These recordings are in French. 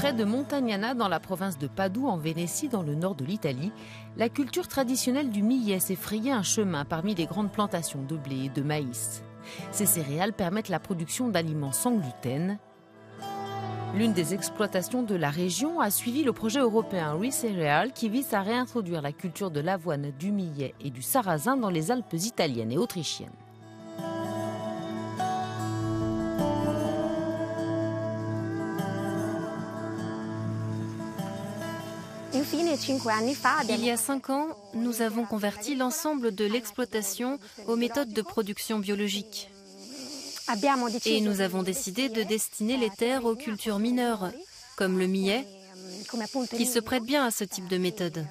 Près de Montagnana, dans la province de Padoue, en Vénétie, dans le nord de l'Italie, la culture traditionnelle du millet s'est frayé un chemin parmi les grandes plantations de blé et de maïs. Ces céréales permettent la production d'aliments sans gluten. L'une des exploitations de la région a suivi le projet européen ReCereal qui vise à réintroduire la culture de l'avoine, du millet et du sarrasin dans les Alpes italiennes et autrichiennes. Il y a 5 ans, nous avons converti l'ensemble de l'exploitation aux méthodes de production biologique. Et nous avons décidé de destiner les terres aux cultures mineures, comme le millet, qui se prêtent bien à ce type de méthode.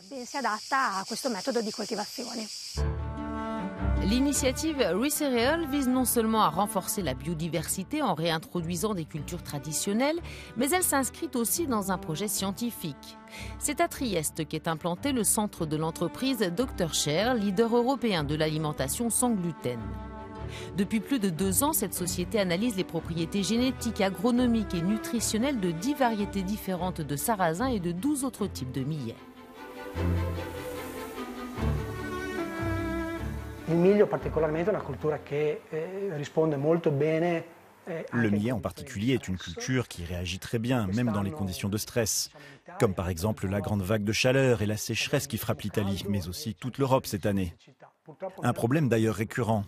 L'initiative ReCereal vise non seulement à renforcer la biodiversité en réintroduisant des cultures traditionnelles, mais elle s'inscrit aussi dans un projet scientifique. C'est à Trieste qu'est implanté le centre de l'entreprise Dr Share, leader européen de l'alimentation sans gluten. Depuis plus de 2 ans, cette société analyse les propriétés génétiques, agronomiques et nutritionnelles de 10 variétés différentes de sarrasin et de 12 autres types de millet. Le millet en particulier est une culture qui réagit très bien, même dans les conditions de stress, comme par exemple la grande vague de chaleur et la sécheresse qui frappe l'Italie, mais aussi toute l'Europe cette année. Un problème d'ailleurs récurrent.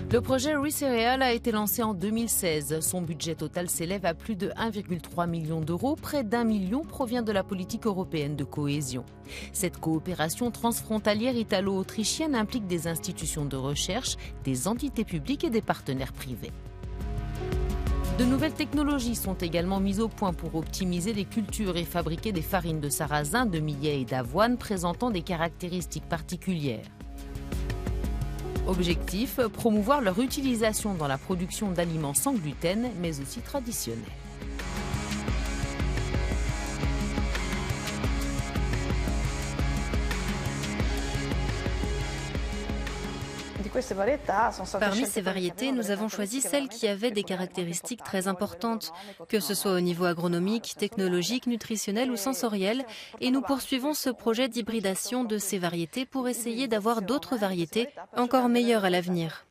Le projet ReCereal a été lancé en 2016. Son budget total s'élève à plus de 1,3 million d'euros. Près d'1 million provient de la politique européenne de cohésion. Cette coopération transfrontalière italo-autrichienne implique des institutions de recherche, des entités publiques et des partenaires privés. De nouvelles technologies sont également mises au point pour optimiser les cultures et fabriquer des farines de sarrasin, de millet et d'avoine présentant des caractéristiques particulières. Objectif, promouvoir leur utilisation dans la production d'aliments sans gluten, mais aussi traditionnels. Parmi ces variétés, nous avons choisi celles qui avaient des caractéristiques très importantes, que ce soit au niveau agronomique, technologique, nutritionnel ou sensoriel, et nous poursuivons ce projet d'hybridation de ces variétés pour essayer d'avoir d'autres variétés encore meilleures à l'avenir.